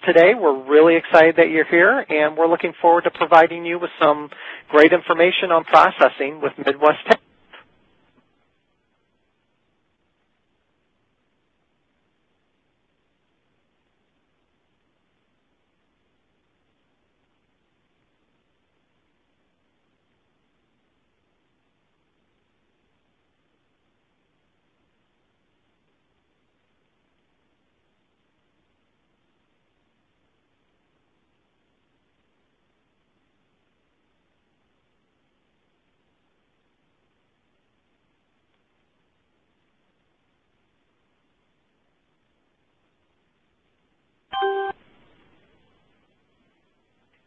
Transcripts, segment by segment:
today. We're really excited that you're here, and we're looking forward to providing you with some great information on processing with Midwest Tape.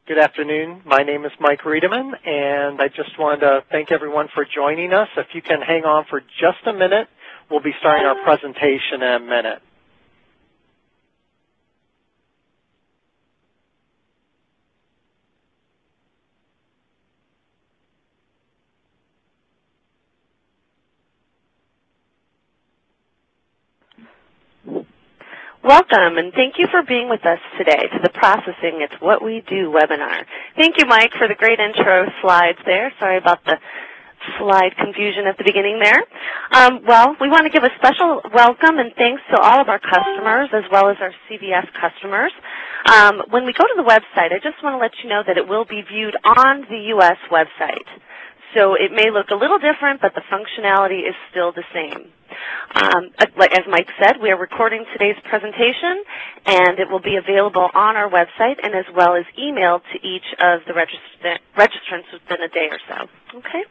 Good afternoon. My name is Mike Riedemann, and I just wanted to thank everyone for joining us. If you can hang on for just a minute, we'll be starting our presentation in a minute. Welcome, and thank you for being with us today to the Processing It's What We Do webinar. Thank you, Mike, for the great intro slides there. Sorry about the slide confusion at the beginning there. Well, we want to give a special welcome and thanks to all of our customers as well as our CVS customers. When we go to the website, I just want to let you know that it will be viewed on the U.S. website. So it may look a little different, but the functionality is still the same. As Mike said, we are recording today's presentation, and it will be available on our website and as well as emailed to each of the registrants within a day or so. Okay?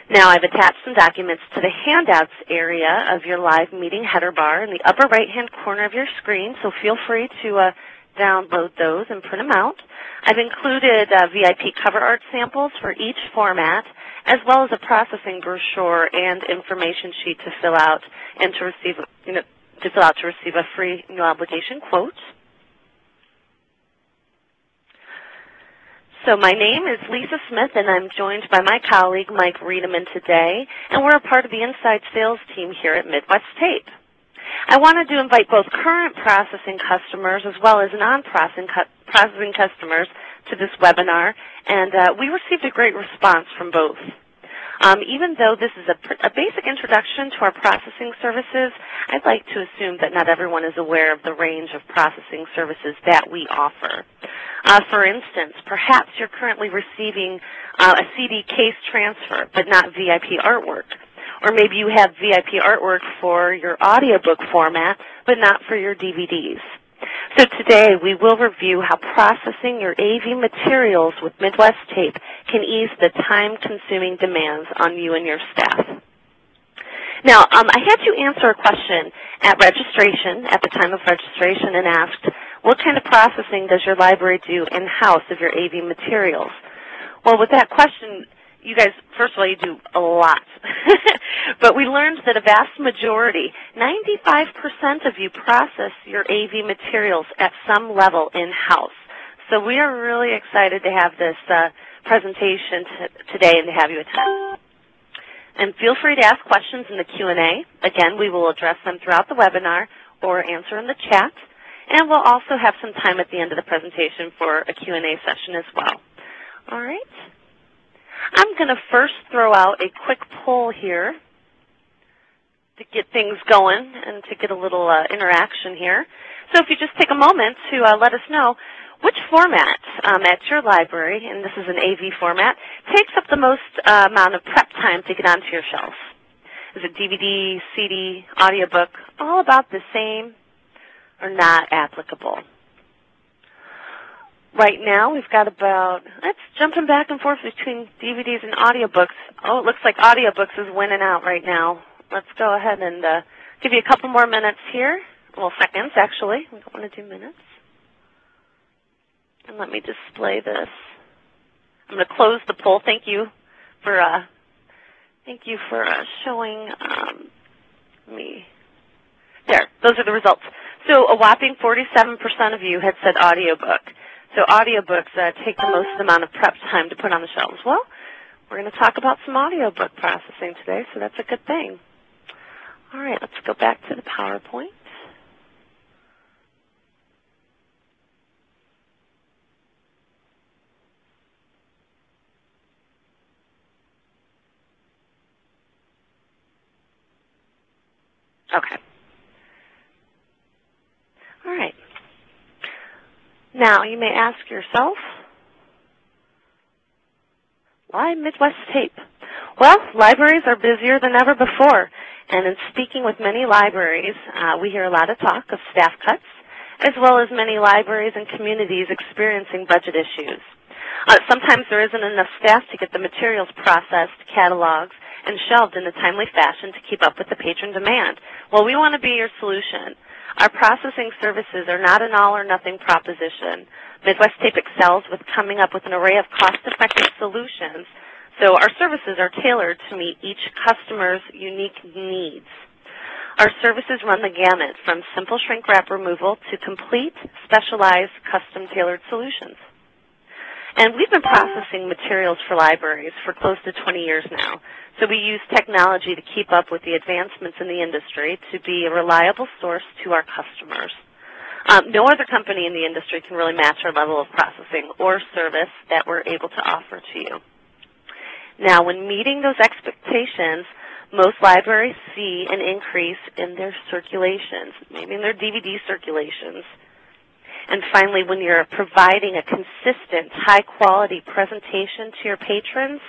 Now I've attached some documents to the handouts area of your live meeting header bar in the upper right-hand corner of your screen, so feel free to download those and print them out. I've included VIP cover art samples for each format, as well as a processing brochure and information sheet to fill out and to receive, a free no obligation quote. So my name is Lisa Smith, and I'm joined by my colleague Mike Riedemann today, and we're a part of the Inside Sales team here at Midwest Tape. I wanted to invite both current processing customers as well as non-processing customers to this webinar, and we received a great response from both. Even though this is a basic introduction to our processing services, I'd like to assume that not everyone is aware of the range of processing services that we offer. For instance, perhaps you're currently receiving a CD case transfer, but not VIP artwork. Or maybe you have VIP artwork for your audiobook format, but not for your DVDs. So today we will review how processing your AV materials with Midwest Tape can ease the time-consuming demands on you and your staff. Now, I had you answer a question at registration, at the time of registration, and asked, what kind of processing does your library do in-house of your AV materials? Well, with that question, you guys, first of all, you do a lot. But we learned that a vast majority, 95% of you process your AV materials at some level in-house. So we are really excited to have this presentation today and to have you attend. And feel free to ask questions in the Q&A. Again, we will address them throughout the webinar or answer in the chat. And we'll also have some time at the end of the presentation for a Q&A session as well. All right. I'm going to first throw out a quick poll here to get things going and to get a little interaction here. So if you just take a moment to let us know which format at your library, and this is an AV format, takes up the most amount of prep time to get onto your shelf. Is it DVD, CD, audiobook, all about the same or not applicable? Right now, we've got about, it's jumping back and forth between DVDs and audiobooks. Oh, it looks like audiobooks is winning out right now. Let's go ahead and give you a couple more minutes here. Well, seconds, actually. We don't want to do minutes. And let me display this. I'm going to close the poll. Thank you for showing me. There, those are the results. So a whopping 47% of you had said audiobook. So audiobooks take the most amount of prep time to put on the shelves. Well, we're going to talk about some audiobook processing today, so that's a good thing. All right, let's go back to the PowerPoint. Okay. All right. Now, you may ask yourself, why Midwest Tape? Well, libraries are busier than ever before, and in speaking with many libraries, we hear a lot of talk of staff cuts, as well as many libraries and communities experiencing budget issues. Sometimes there isn't enough staff to get the materials processed, cataloged, and shelved in a timely fashion to keep up with the patron demand. Well, we want to be your solution. Our processing services are not an all-or-nothing proposition. Midwest Tape excels with coming up with an array of cost-effective solutions, so our services are tailored to meet each customer's unique needs. Our services run the gamut from simple shrink wrap removal to complete, specialized, custom-tailored solutions. And we've been processing materials for libraries for close to 20 years now, so we use technology to keep up with the advancements in the industry to be a reliable source to our customers. No other company in the industry can really match our level of processing or service that we're able to offer to you. Now, when meeting those expectations, most libraries see an increase in their circulations, maybe in their DVD circulations. And finally, when you're providing a consistent, high-quality presentation to your patrons,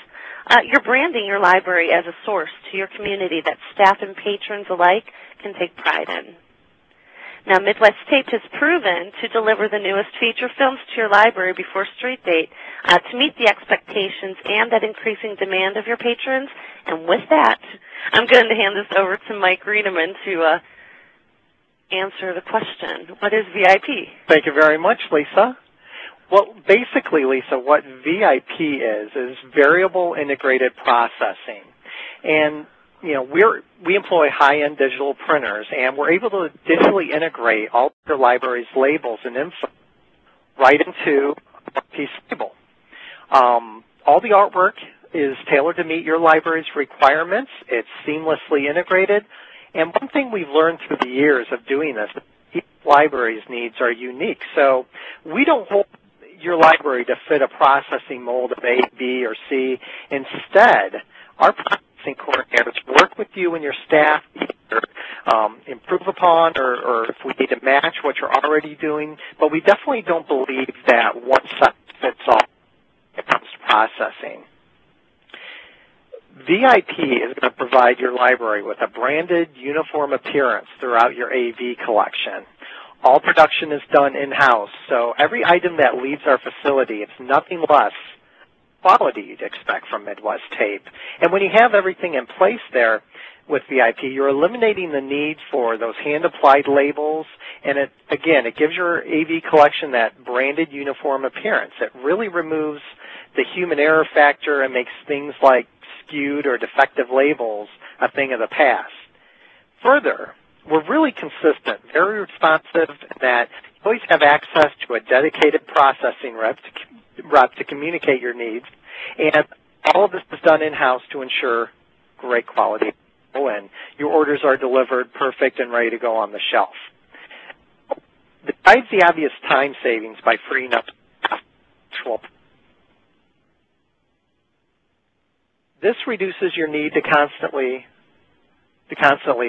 you're branding your library as a source to your community that staff and patrons alike can take pride in. Now, Midwest Tape has proven to deliver the newest feature films to your library before street date to meet the expectations and that increasing demand of your patrons. And with that, I'm going to hand this over to Mike Riedemann to answer the question, what is VIP? Thank you very much, Lisa. Well, basically, Lisa, what VIP is variable integrated processing. And, you know, we employ high-end digital printers, and we're able to digitally integrate all of your library's labels and info right into a piece label. All the artwork is tailored to meet your library's requirements. It's seamlessly integrated. And one thing we've learned through the years of doing this, each library's needs are unique. So we don't hold your library to fit a processing mold of A, B, or C. Instead, our processing coordinators work with you and your staff to either improve upon or if we need to match what you're already doing. But we definitely don't believe that one size fits all when it comes to processing. VIP is going to provide your library with a branded, uniform appearance throughout your AV collection. All production is done in-house, so every item that leaves our facility, it's nothing less quality you'd expect from Midwest Tape. And when you have everything in place there with VIP, you're eliminating the need for those hand-applied labels, and it gives your AV collection that branded, uniform appearance. It really removes the human error factor and makes things like skewed or defective labels a thing of the past. Further, we're really consistent, very responsive in that you always have access to a dedicated processing rep to communicate your needs, and all of this is done in-house to ensure great quality, and your orders are delivered perfect and ready to go on the shelf. Besides the obvious time savings by freeing up actual, this reduces your need to constantly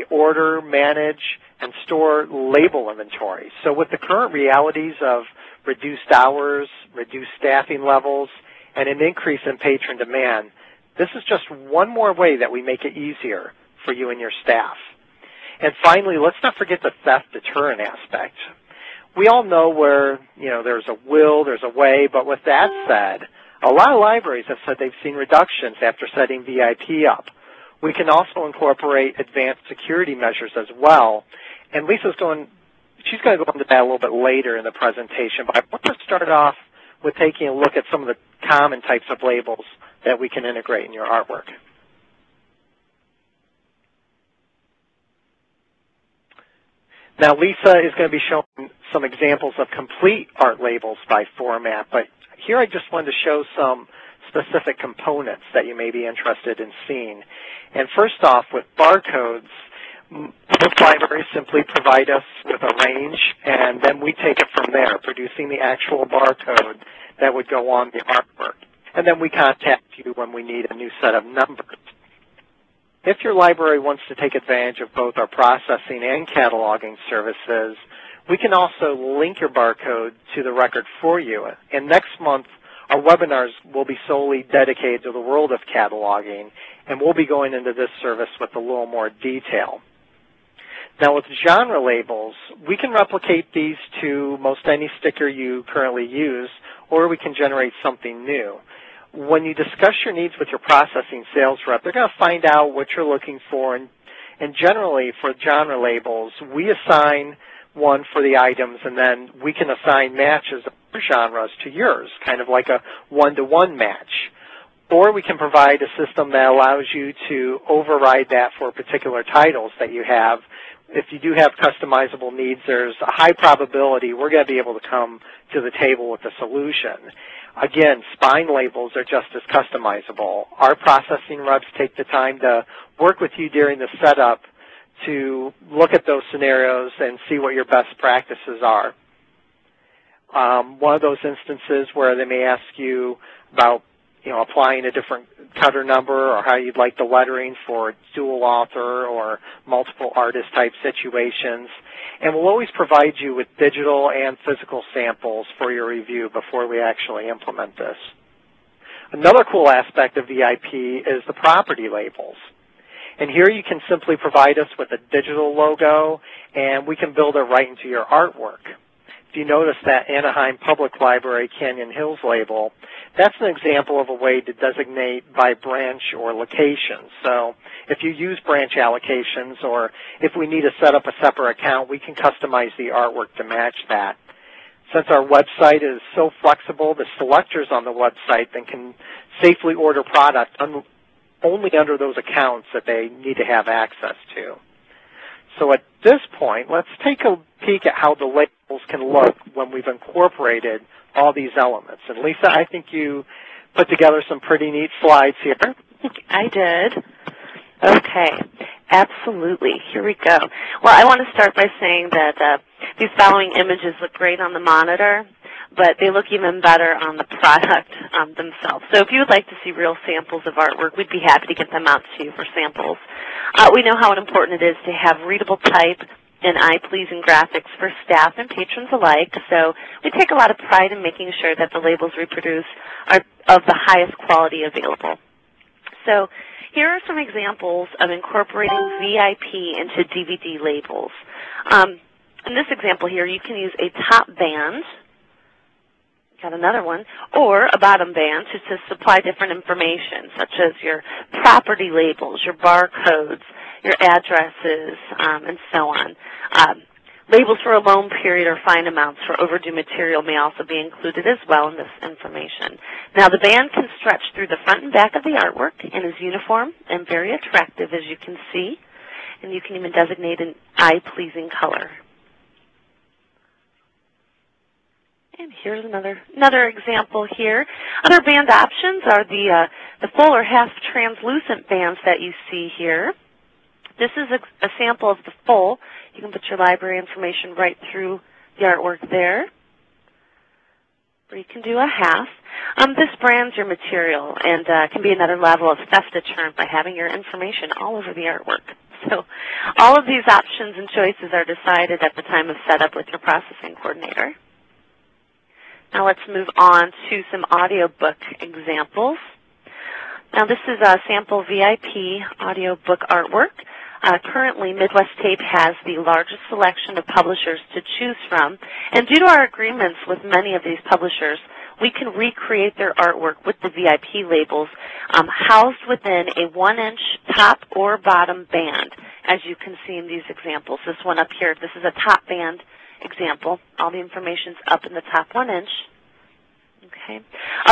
order, manage, and store label inventory. So with the current realities of reduced hours, reduced staffing levels, and an increase in patron demand, this is just one more way that we make it easier for you and your staff. And finally, let's not forget the theft deterrent aspect. We all know where, there's a will, there's a way, but with that said, a lot of libraries have said they've seen reductions after setting VIP up. We can also incorporate advanced security measures as well. And she's going to go into that a little bit later in the presentation, but I want to start off with taking a look at some of the common types of labels that we can integrate in your artwork. Now, Lisa is going to be showing some examples of complete art labels by format, but here I just wanted to show some specific components that you may be interested in seeing. And first off, with barcodes, most libraries simply provide us with a range, and then we take it from there, producing the actual barcode that would go on the artwork. And then we contact you when we need a new set of numbers. If your library wants to take advantage of both our processing and cataloging services, we can also link your barcode to the record for you. And next month, our webinars will be solely dedicated to the world of cataloging, and we'll be going into this service with a little more detail. Now with genre labels, we can replicate these to most any sticker you currently use, or we can generate something new. When you discuss your needs with your processing sales rep, they're going to find out what you're looking for, and generally for genre labels, we assign one for the items, and then we can assign matches of genres to yours, kind of like a one-to-one match. Or we can provide a system that allows you to override that for particular titles that you have. If you do have customizable needs, there's a high probability we're going to be able to come to the table with a solution. Again, spine labels are just as customizable. Our processing reps take the time to work with you during the setup to look at those scenarios and see what your best practices are. One of those instances where they may ask you about applying a different cutter number or how you'd like the lettering for dual author or multiple artist type situations. And we'll always provide you with digital and physical samples for your review before we actually implement this. Another cool aspect of VIP is the property labels. And here you can simply provide us with a digital logo, and we can build it right into your artwork. If you notice that Anaheim Public Library Canyon Hills label, that's an example of a way to designate by branch or location. So if you use branch allocations, or if we need to set up a separate account, we can customize the artwork to match that. Since our website is so flexible, the selectors on the website then can safely order product only under those accounts that they need to have access to. So at this point, let's take a peek at how the labels can look when we've incorporated all these elements. And Lisa, I think you put together some pretty neat slides here. I did. Okay, absolutely. Here we go. Well, I want to start by saying that these following images look great on the monitor, but they look even better on the product themselves. So if you would like to see real samples of artwork, we'd be happy to get them out to you for samples. We know how important it is to have readable type and eye-pleasing graphics for staff and patrons alike, so we take a lot of pride in making sure that the labels we produce are of the highest quality available. So here are some examples of incorporating VIP into DVD labels. In this example here, you can use a top band, got another one, or a bottom band to supply different information, such as your property labels, your barcodes, your addresses, and so on. Labels for a loan period or fine amounts for overdue material may also be included as well in this information. Now, the band can stretch through the front and back of the artwork and is uniform and very attractive, as you can see, and you can even designate an eye-pleasing color. And here's another example here. Other band options are the full or half translucent bands that you see here. This is a sample of the full. You can put your library information right through the artwork there. Or you can do a half. This brands your material and can be another level of theft deterrent by having your information all over the artwork. So all of these options and choices are decided at the time of setup with your processing coordinator. Now let's move on to some audiobook examples. Now this is a sample VIP audiobook artwork. Currently, Midwest Tape has the largest selection of publishers to choose from, and due to our agreements with many of these publishers, we can recreate their artwork with the VIP labels housed within a 1-inch top or bottom band, as you can see in these examples. This one up here, this is a top band example. All the information's up in the top 1 inch. Okay.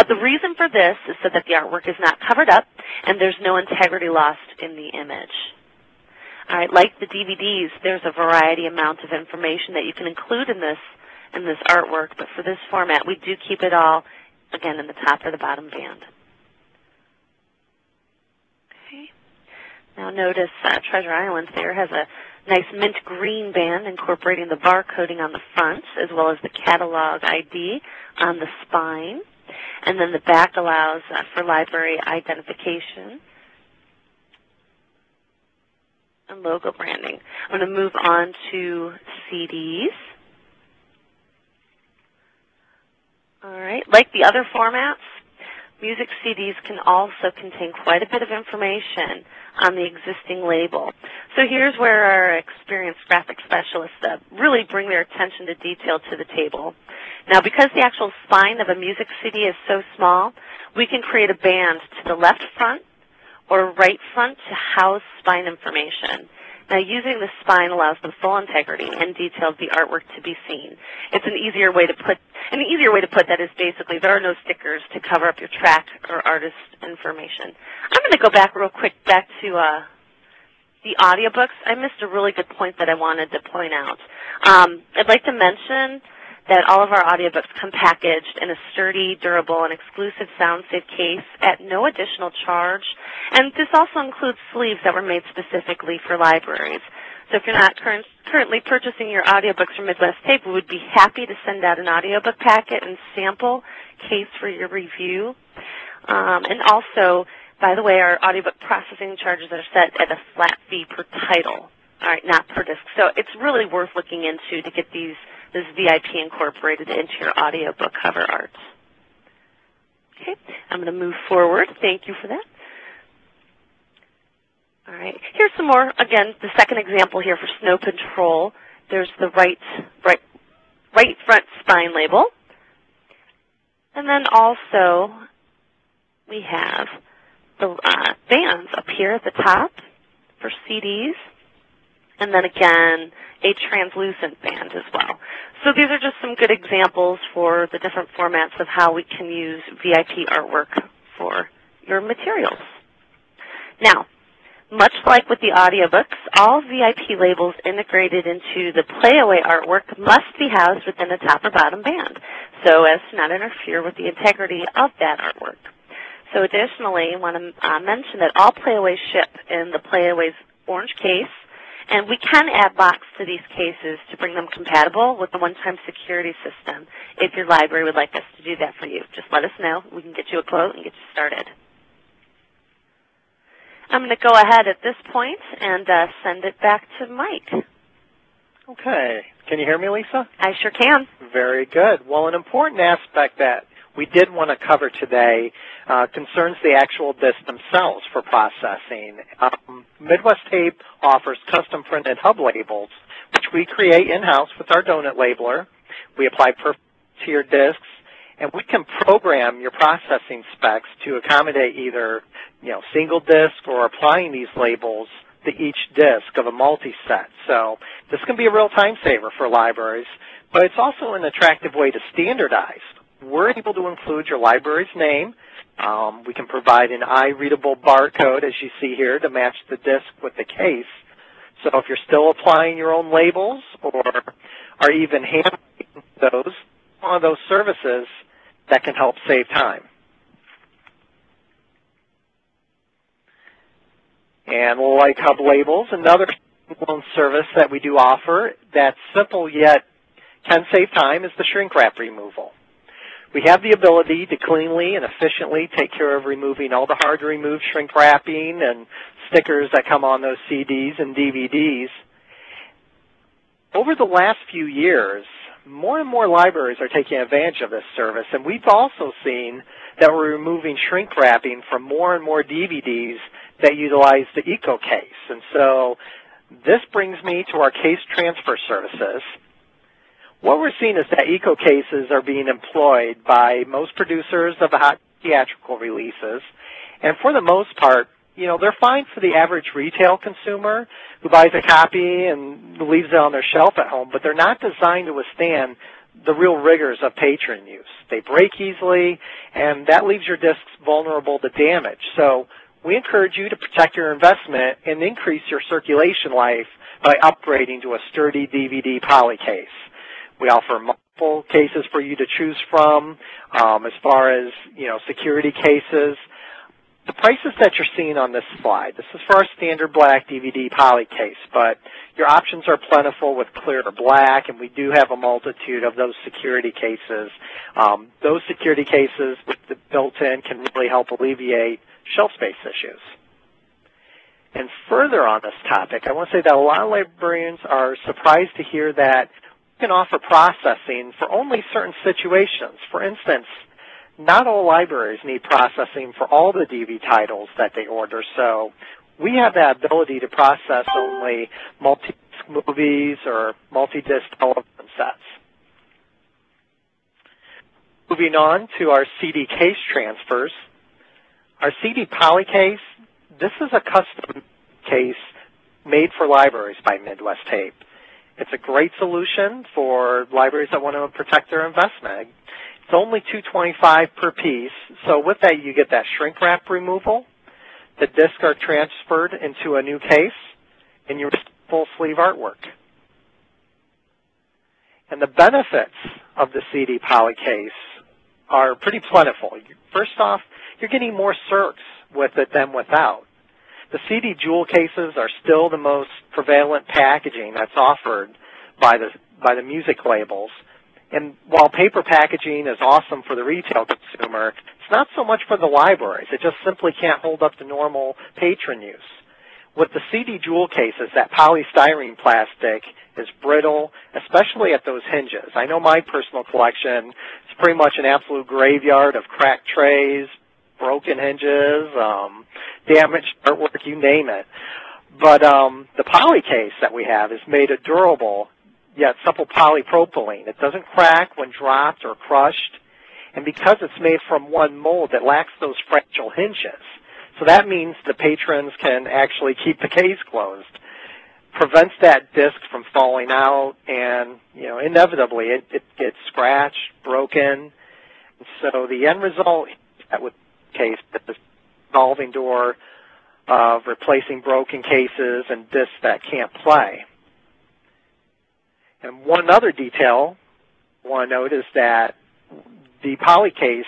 The reason for this is so that the artwork is not covered up and there's no integrity lost in the image. All right, like the DVDs, there's a variety amount of information that you can include in this artwork, but for this format, we do keep it all, again, in the top or the bottom band. Okay. Now notice Treasure Island there has a nice mint green band incorporating the barcoding on the front as well as the catalog ID on the spine. And then the back allows for library identification. and logo branding. I'm going to move on to CDs. All right, like the other formats, music CDs can also contain quite a bit of information on the existing label. So here's where our experienced graphic specialists really bring their attention to detail to the table. Now, because the actual spine of a music CD is so small, we can create a band to the left front or right front to house spine information. Now, using the spine allows the full integrity and detail of the artwork to be seen. It's an easier way to put that is basically there are no stickers to cover up your track or artist information. I'm going to go back real quick back to the audiobooks. I missed a really good point that I wanted to point out. I'd like to mention that all of our audiobooks come packaged in a sturdy, durable, and exclusive sound-safe case at no additional charge. And this also includes sleeves that were made specifically for libraries. So if you're not currently purchasing your audiobooks from Midwest Tape, we would be happy to send out an audiobook packet and sample case for your review. And also, by the way, our audiobook processing charges are set at a flat fee per title, all right, not per disc. So it's really worth looking into to get this VIP incorporated into your audiobook cover art. Okay, I'm going to move forward. Thank you for that. All right, here's some more. Again, the second example here for snow control. There's the right front spine label. And then also we have the bands up here at the top for CDs. And then again, a translucent band as well. So these are just some good examples for the different formats of how we can use VIP artwork for your materials. Now, much like with the audiobooks, all VIP labels integrated into the playaway artwork must be housed within the top or bottom band, so as to not interfere with the integrity of that artwork. So additionally, I want to mention that all playaways ship in the playaway's orange case, and we can add locks to these cases to bring them compatible with the one-time security system. If your library would like us to do that for you, just let us know. We can get you a quote and get you started. I'm going to go ahead at this point and send it back to Mike. Okay. Can you hear me, Lisa? I sure can. Very good. Well, an important aspect that we did want to cover today concerns the actual discs themselves for processing. Midwest Tape offers custom printed hub labels, which we create in-house with our donut labeler. We apply perfect to your discs, and we can program your processing specs to accommodate either single disc or applying these labels to each disc of a multi-set. So this can be a real time saver for libraries, but it's also an attractive way to standardize. We're able to include your library's name. We can provide an eye-readable barcode, as you see here, to match the disc with the case. So if you're still applying your own labels or are even handling those, one of those services that can help save time. And like hub labels, another service that we do offer that's simple yet can save time is the shrink wrap removal. We have the ability to cleanly and efficiently take care of removing all the hard-to-remove shrink wrapping and stickers that come on those CDs and DVDs. Over the last few years, more and more libraries are taking advantage of this service, and we've also seen that we're removing shrink wrapping from more and more DVDs that utilize the Eco Case. And so this brings me to our case transfer services. What we're seeing is that Eco Cases are being employed by most producers of the hot theatrical releases, and for the most part, they're fine for the average retail consumer who buys a copy and leaves it on their shelf at home, but they're not designed to withstand the real rigors of patron use. They break easily, and that leaves your discs vulnerable to damage. So we encourage you to protect your investment and increase your circulation life by upgrading to a sturdy DVD poly case. We offer multiple cases for you to choose from as far as, security cases. The prices that you're seeing on this slide, this is for our standard black DVD poly case, but your options are plentiful with clear or black, and we do have a multitude of those security cases. Those security cases with the built-in can really help alleviate shelf space issues. And further on this topic, I want to say that a lot of librarians are surprised to hear that we can offer processing for only certain situations. For instance, not all libraries need processing for all the DVD titles that they order, so we have that ability to process only multi-disc movies or multi-disc television sets. Moving on to our CD case transfers. Our CD poly case, this is a custom case made for libraries by Midwest Tape. It's a great solution for libraries that want to protect their investment. It's only $2.25 per piece, so with that you get that shrink wrap removal. The discs are transferred into a new case, and you receive full sleeve artwork. And the benefits of the CD poly case are pretty plentiful. First off, you're getting more circs with it than without. The CD jewel cases are still the most prevalent packaging that's offered by the music labels. And while paper packaging is awesome for the retail consumer, it's not so much for the libraries. It just simply can't hold up to normal patron use. With the CD jewel cases, that polystyrene plastic is brittle, especially at those hinges. I know my personal collection is pretty much an absolute graveyard of cracked trays, broken hinges, damaged artwork, you name it. But the poly case that we have is made of durable, yet supple polypropylene. It doesn't crack when dropped or crushed. And because it's made from one mold, it lacks those fragile hinges. So that means the patrons can actually keep the case closed. Prevents that disc from falling out, and inevitably it gets scratched, broken. So the end result with the case is the revolving door of replacing broken cases and discs that can't play. And one other detail I want to note is that the poly case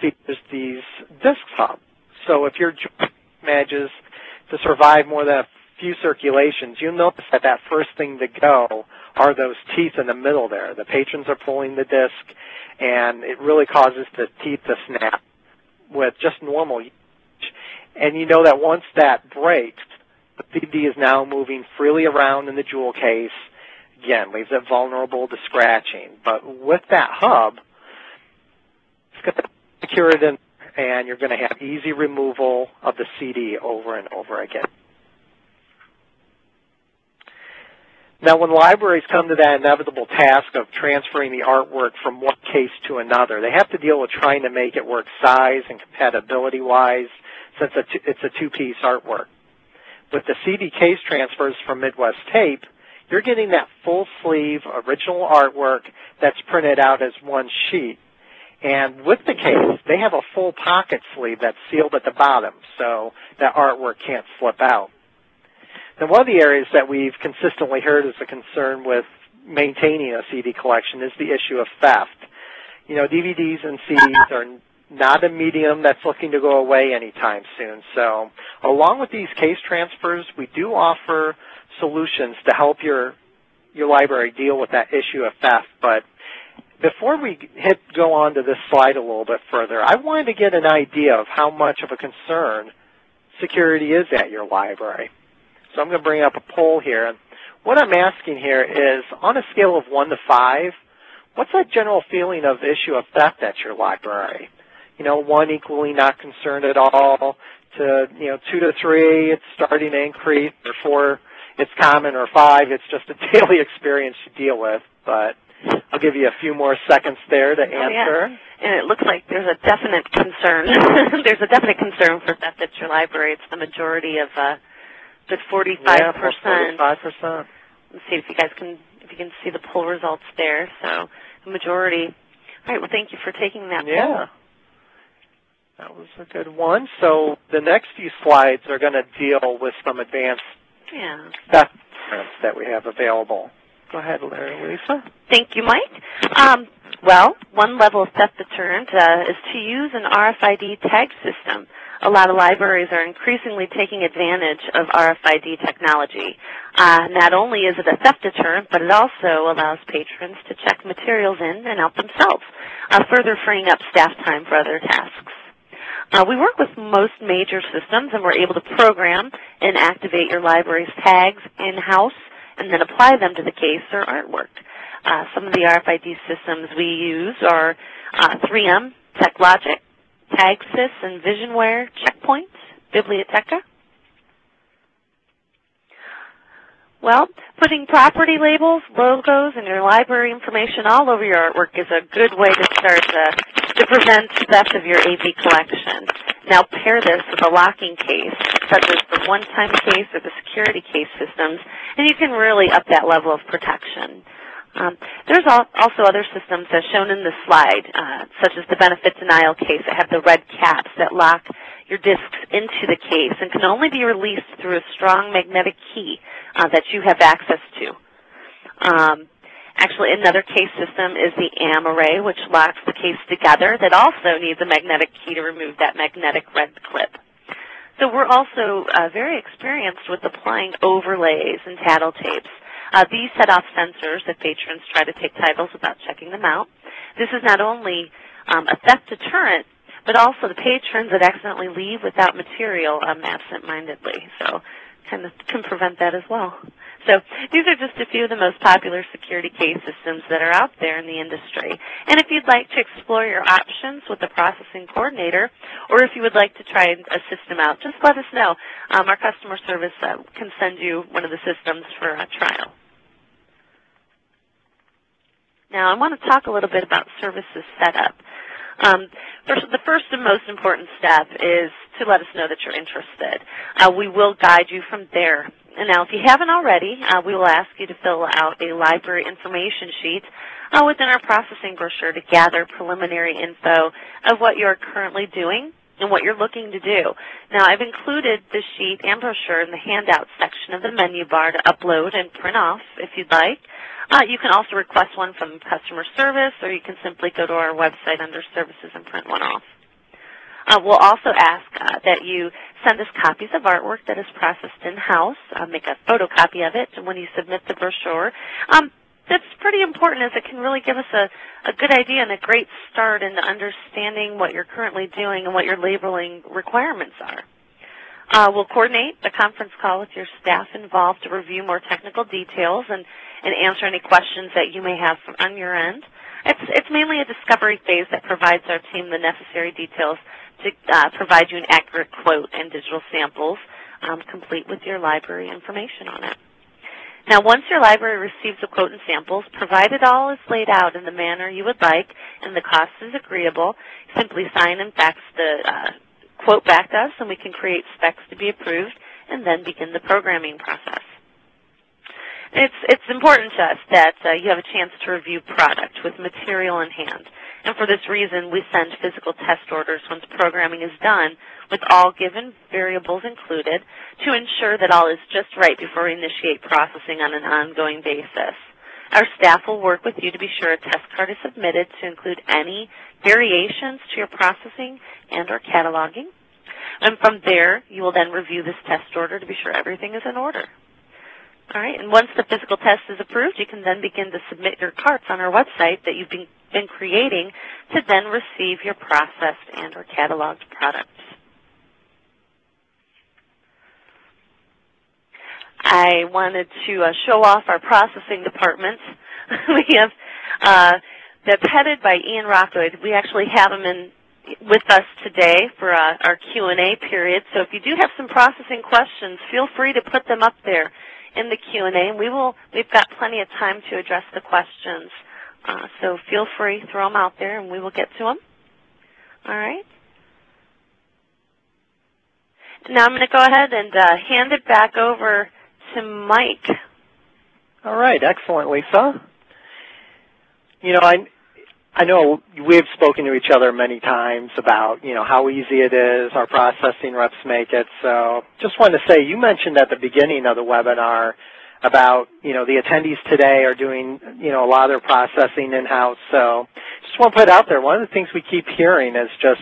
features these disc hubs. So if your joint manages to survive more than a few circulations, you'll notice that that first thing to go are those teeth in the middle there. The patrons are pulling the disc, and it really causes the teeth to snap with just normal usage. And you know that once that breaks, the DVD is now moving freely around in the jewel case. Again, leaves it vulnerable to scratching. But with that hub, it's going to secure it in, and you're going to have easy removal of the CD over and over again. Now, when libraries come to that inevitable task of transferring the artwork from one case to another, they have to deal with trying to make it work size and compatibility-wise, since it's a two-piece artwork. With the CD case transfers from Midwest Tape, you're getting that full-sleeve original artwork that's printed out as one sheet. And with the case, they have a full pocket sleeve that's sealed at the bottom, so that artwork can't slip out. Now, one of the areas that we've consistently heard is a concern with maintaining a CD collection is the issue of theft. DVDs and CDs are not a medium that's looking to go away anytime soon. So along with these case transfers, we do offer solutions to help your library deal with that issue of theft. But before we go on to this slide a little bit further, I wanted to get an idea of how much of a concern security is at your library. So I'm going to bring up a poll here. And what I'm asking here is, on a scale of 1 to 5, what's that general feeling of issue of theft at your library? 1 equally not concerned at all, to 2 to 3, it's starting to increase, or 4, it's common, or 5, it's just a daily experience to deal with. But I'll give you a few more seconds there to answer. Oh, yeah. And it looks like there's a definite concern. There's a definite concern for theft at your library. It's the majority of the 45%. Yeah, 45%. Let's see if you can see the poll results there. So the majority. All right. Well, thank you for taking that poll. Yeah. That was a good one. So the next few slides are going to deal with some advanced theft prints that we have available. Go ahead, Lisa. Thank you, Mike. Well, one level of theft deterrent is to use an RFID tag system. A lot of libraries are increasingly taking advantage of RFID technology. Not only is it a theft deterrent, but it also allows patrons to check materials in and out themselves, further freeing up staff time for other tasks. We work with most major systems, and we're able to program and activate your library's tags in-house and then apply them to the case or artwork. Some of the RFID systems we use are 3M, TechLogic, TagSys, and VisionWare, Checkpoint, Biblioteca. Well, putting property labels, logos, and your library information all over your artwork is a good way to start to prevent theft of your AV collection. Now pair this with a locking case, such as the one-time case or the security case systems, and you can really up that level of protection. There's also other systems as shown in the slide, such as the benefit denial case that have the red caps that lock your disks into the case and can only be released through a strong magnetic key that you have access to. Actually, another case system is the AM array, which locks the case together that also needs a magnetic key to remove that magnetic red clip. So we're also very experienced with applying overlays and tattle tapes. These set off sensors if patrons try to take titles without checking them out. This is not only a theft deterrent, but also the patrons that accidentally leave without material absent-mindedly. So kind of can prevent that as well. So these are just a few of the most popular security case systems that are out there in the industry. And if you'd like to explore your options with the processing coordinator, or if you would like to try a system out, just let us know. Our customer service can send you one of the systems for a trial. Now, I want to talk a little bit about services setup. The first and most important step is to let us know that you're interested. We will guide you from there. And now, if you haven't already, we will ask you to fill out a library information sheet within our processing brochure to gather preliminary info of what you're currently doing and what you're looking to do. Now, I've included the sheet and brochure in the handout section of the menu bar to upload and print off if you'd like. You can also request one from customer service, or you can simply go to our website under services and print one off. We'll also ask that you send us copies of artwork that is processed in-house. Make a photocopy of it when you submit the brochure. That's pretty important, as it can really give us a good idea and a great start into understanding what you're currently doing and what your labeling requirements are. We'll coordinate a conference call with your staff involved to review more technical details and answer any questions that you may have on your end. It's mainly a discovery phase that provides our team the necessary details to provide you an accurate quote and digital samples, complete with your library information on it. Now, once your library receives the quote and samples, provided all is laid out in the manner you would like and the cost is agreeable, simply sign and fax the quote back to us, and we can create specs to be approved and then begin the programming process. It's important to us that you have a chance to review product with material in hand. And for this reason, we send physical test orders once programming is done with all given variables included to ensure that all is just right before we initiate processing on an ongoing basis. Our staff will work with you to be sure a test card is submitted to include any variations to your processing and or cataloging. And from there, you will then review this test order to be sure everything is in order. All right, and once the physical test is approved, you can then begin to submit your carts on our website that you've been creating to then receive your processed and or cataloged products. I wanted to show off our processing department. We have that's headed by Ian Rockwood. We actually have him with us today for our Q&A period. So if you do have some processing questions, feel free to put them up there in the Q&A, and we've got plenty of time to address the questions. So feel free, throw them out there, and we will get to them. All right. Now I'm going to go ahead and hand it back over to Mike. All right, excellent, Lisa. You know, I know we've spoken to each other many times about, how easy it is, our processing reps make it. So just wanted to say, you mentioned at the beginning of the webinar about, the attendees today are doing, a lot of their processing in-house. So just want to put it out there, one of the things we keep hearing is just,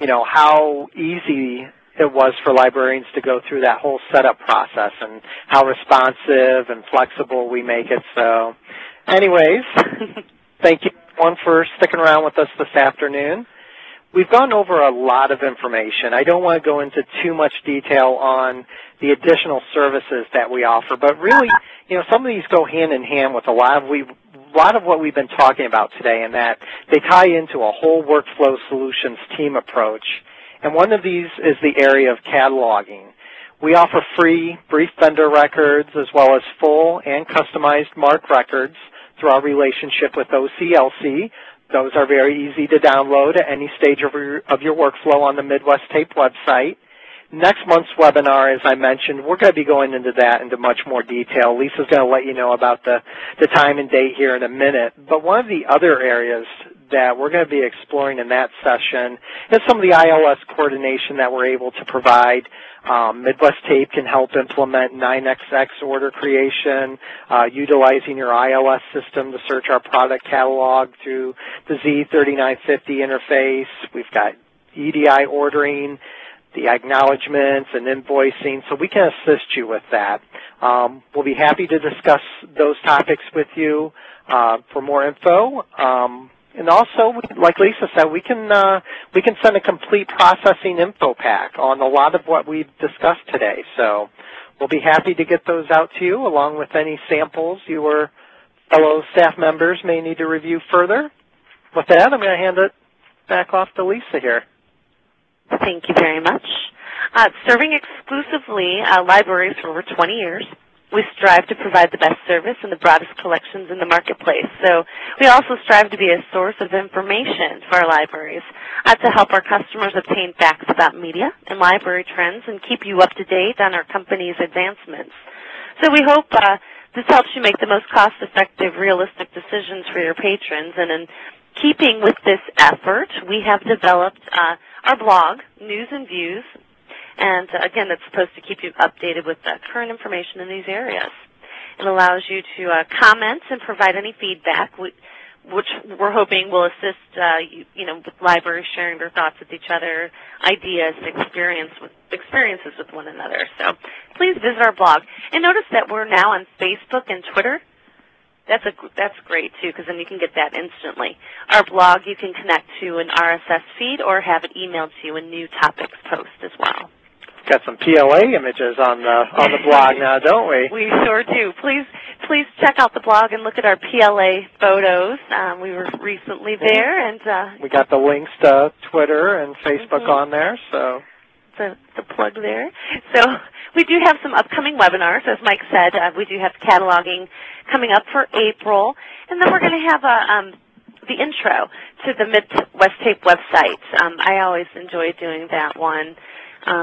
how easy it was for librarians to go through that whole setup process and how responsive and flexible we make it. So anyways, thank you everyone for sticking around with us this afternoon. we've gone over a lot of information. I don't want to go into too much detail on the additional services that we offer, but really, some of these go hand in hand with a lot of what we've been talking about today, in that they tie into a whole workflow solutions team approach. And one of these is the area of cataloging. We offer free brief vendor records as well as full and customized MARC records through our relationship with OCLC. Those are very easy to download at any stage of your workflow on the Midwest Tape website. Next month's webinar, as I mentioned, we're going to be going into that into much more detail. Lisa's going to let you know about the time and date here in a minute. But one of the other areas that we're going to be exploring in that session is some of the ILS coordination that we're able to provide. Midwest Tape can help implement 9XX order creation, utilizing your ILS system to search our product catalog through the Z3950 interface. We've got EDI ordering, the acknowledgments and invoicing, so we can assist you with that. We'll be happy to discuss those topics with you for more info. And also, like Lisa said, we can send a complete processing info pack on a lot of what we've discussed today. So we'll be happy to get those out to you, along with any samples your fellow staff members may need to review further. With that, I'm going to hand it back off to Lisa here. Thank you very much. Serving exclusively libraries for over 20 years, we strive to provide the best service and the broadest collections in the marketplace. So we also strive to be a source of information for our libraries to help our customers obtain facts about media and library trends and keep you up to date on our company's advancements. So we hope this helps you make the most cost-effective, realistic decisions for your patrons. And in keeping with this effort, we have developed our blog, News and Views, and again, that's supposed to keep you updated with current information in these areas. It allows you to comment and provide any feedback, which we're hoping will assist with libraries sharing their thoughts with each other, ideas, experiences with one another. So please visit our blog. And notice that we're now on Facebook and Twitter. That's great, too, because then you can get that instantly. Our blog you can connect to an RSS feed or have it emailed to you in new topics post as well. Got some PLA images on the blog now, don't we? We sure do. Please check out the blog and look at our PLA photos. We were recently there, and we got the links to Twitter and Facebook on there, so the plug there. So we do have some upcoming webinars, as Mike said. We do have cataloging coming up for April, and then we're going to have the intro to the Midwest Tape website. I always enjoy doing that one.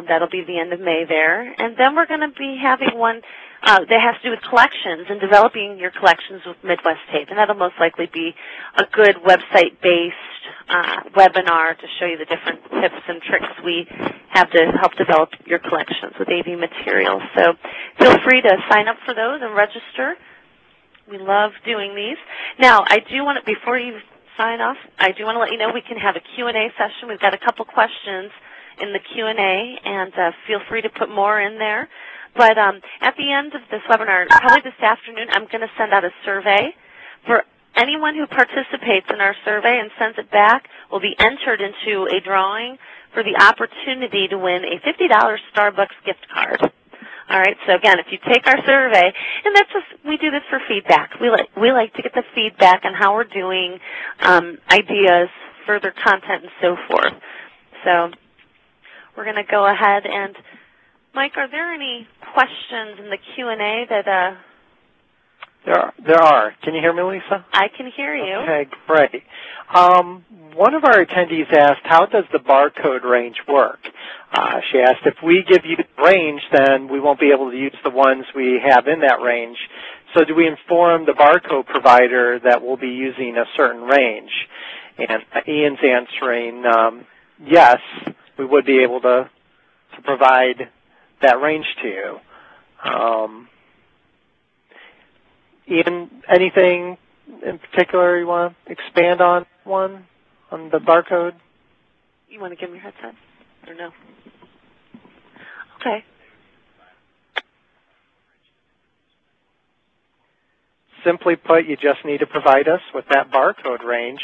That'll be the end of May there. And then we're going to be having one that has to do with collections and developing your collections with Midwest Tape. And that'll most likely be a good website-based webinar to show you the different tips and tricks we have to help develop your collections with AV materials. So feel free to sign up for those and register. We love doing these. Now, I do want to, before you sign off, I do want to let you know we can have a Q&A session. We've got a couple questions in the Q&A, and feel free to put more in there. But at the end of this webinar, probably this afternoon, I'm going to send out a survey. For anyone who participates in our survey and sends it back will be entered into a drawing for the opportunity to win a $50 Starbucks gift card. All right, so again, if you take our survey, and that's just, we do this for feedback. We like to get the feedback on how we're doing, ideas, further content, and so forth. So we're going to go ahead and, Mike, are there any questions in the Q&A that... There are. Can you hear me, Lisa? I can hear you. Okay, great. One of our attendees asked, how does the barcode range work? She asked, if we give you the range, then we won't be able to use the ones we have in that range. So do we inform the barcode provider that we'll be using a certain range? And Ian's answering, yes, we would be able to provide that range to you. Ian, anything in particular you want to expand on the barcode? You want to give me your headset or no? Okay. Simply put, you just need to provide us with that barcode range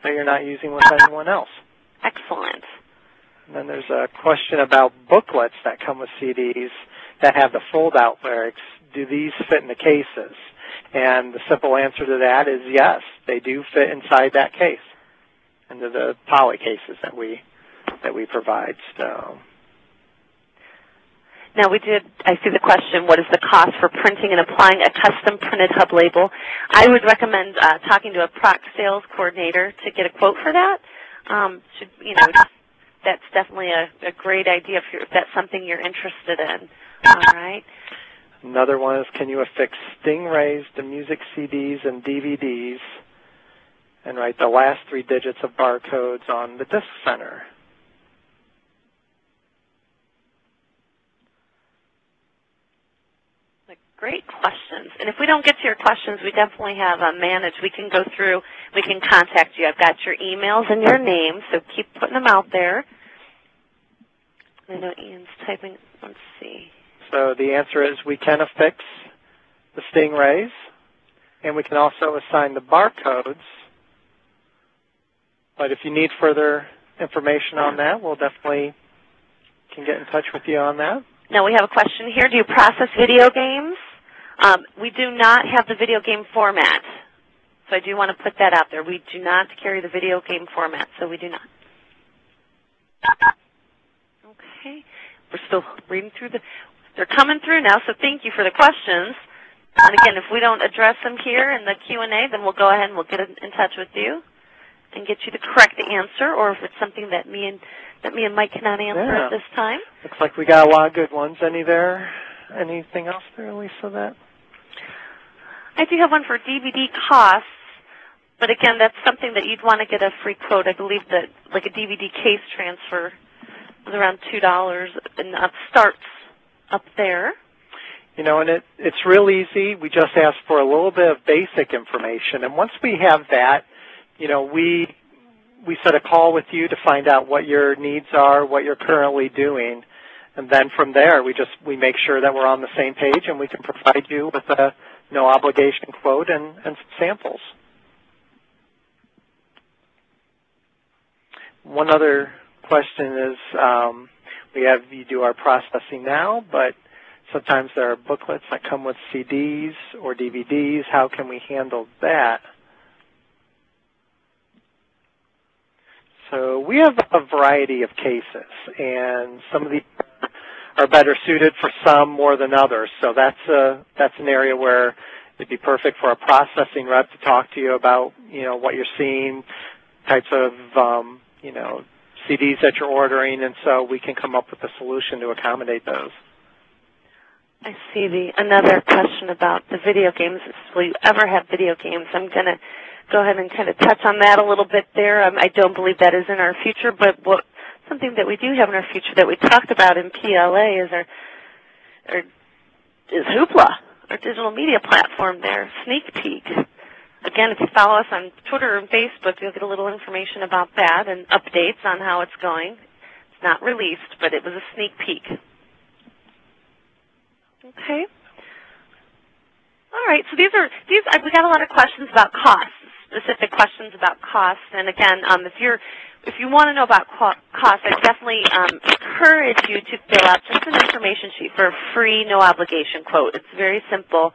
that you're not using with anyone else. Excellent. And then there's a question about booklets that come with CDs that have the fold-out lyrics. Do these fit in the cases? And the simple answer to that is yes, they do fit inside that case, into the poly cases that we provide. So. Now I see the question, what is the cost for printing and applying a custom printed hub label? I would recommend talking to a PROC sales coordinator to get a quote for that. That's definitely a great idea if that's something you're interested in. All right. Another one is, can you affix stingrays to music CDs and DVDs and write the last 3 digits of barcodes on the disc center? Great questions. And if we don't get to your questions, we definitely have managed. We can go through, we can contact you. I've got your emails and your name, so keep putting them out there. I know Ian's typing. Let's see. So the answer is we can affix the stingrays, and we can also assign the barcodes. But if you need further information on that, we'll definitely can get in touch with you on that. Now we have a question here. Do you process video games? We do not have the video game format, so I do want to put that out there. We do not carry the video game format, so we do not. Okay. We're still reading through they're coming through now, so thank you for the questions. And again, if we don't address them here in the Q&A, then we'll go ahead and we'll get in touch with you and get you the correct answer, or if it's something that me and Mike cannot answer at this time. Looks like we got a lot of good ones. Anything else there, Lisa? That I do have one for DVD costs, but again, that's something that you'd want to get a free quote. I believe that like a DVD case transfer was around $2, and starts up there. And it's real easy. We just ask for a little bit of basic information, and once we have that, we set a call with you to find out what your needs are, what you're currently doing, and then from there we make sure that we're on the same page and we can provide you with a no obligation quote and some samples. One other question is you do our processing now, but sometimes there are booklets that come with CDs or DVDs. How can we handle that? So we have a variety of cases, and some of these are better suited for some more than others. So that's an area where it'd be perfect for a processing rep to talk to you about, what you're seeing, types of, CDs that you're ordering, and so we can come up with a solution to accommodate those. I see another question about the video games. Will you ever have video games? I'm going to go ahead and kind of touch on that a little bit there. I don't believe that is in our future, but something that we do have in our future that we talked about in PLA is Hoopla, our digital media platform there, Sneak Peek. Again, if you follow us on Twitter and Facebook, you'll get a little information about that and updates on how it's going. It's not released, but it was a sneak peek. Okay. All right, so we got a lot of questions about costs, specific questions about costs. And again, if you want to know about costs, I definitely encourage you to fill out just an information sheet for a free, no obligation quote. It's very simple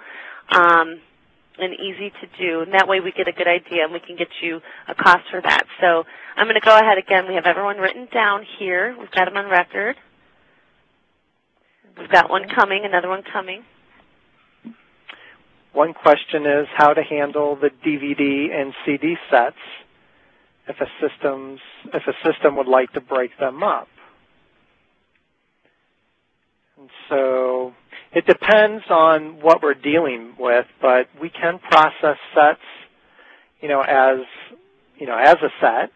and easy to do, and that way we get a good idea and we can get you a cost for that. So I'm going to go ahead again. We have everyone written down here. We've got them on record. We've got one coming, another one coming. One question is how to handle the DVD and CD sets if a system would like to break them up. And so it depends on what we're dealing with, but we can process sets, as a set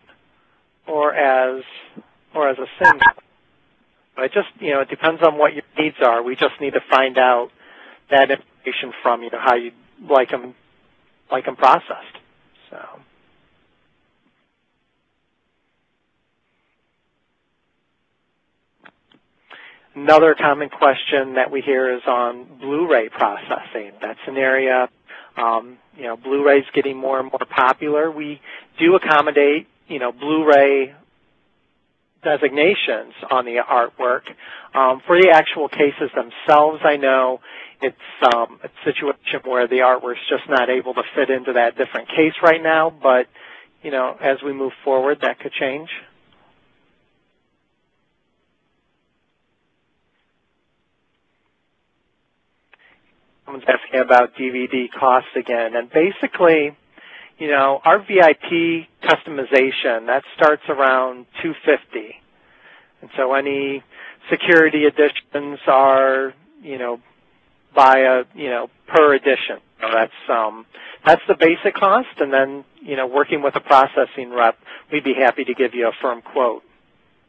or as a single. But it depends on what your needs are. We just need to find out that information from you, how you like them processed. So. Another common question that we hear is on Blu-ray processing. That's an area, Blu-ray's getting more and more popular. We do accommodate, Blu-ray designations on the artwork. For the actual cases themselves, I know it's a situation where the artwork's just not able to fit into that different case right now, but you know, as we move forward, that could change. Someone's asking about DVD cost again, and basically, you know, our VIP customization, that starts around $250, and so any security additions are, you know, by a, you know, per edition. So that's the basic cost, and then, you know, working with a processing rep, we'd be happy to give you a firm quote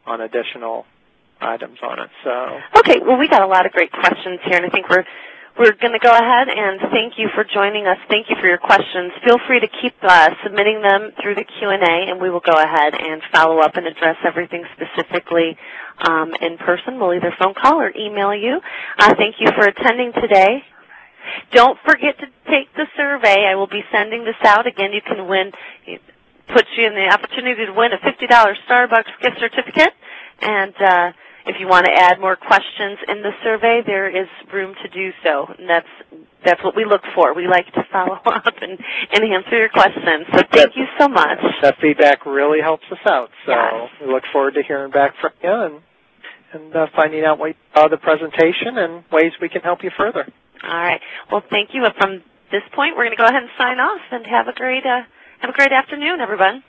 on additional items on it. So okay, well, we got a lot of great questions here, and I think we're going to go ahead and thank you for joining us. Thank you for your questions. Feel free to keep submitting them through the Q&A, and we will go ahead and follow up and address everything specifically in person. We'll either phone call or email you. Thank you for attending today. Don't forget to take the survey. I will be sending this out. Again, you can win, it puts you in the opportunity to win a $50 Starbucks gift certificate. And if you want to add more questions in the survey, there is room to do so. And that's what we look for. We like to follow up and answer your questions. So thank you so much. That feedback really helps us out. So yes, we look forward to hearing back from you and finding out what you saw the presentation and ways we can help you further. All right. Well, thank you. From this point, we're going to go ahead and sign off and have a great afternoon, everyone.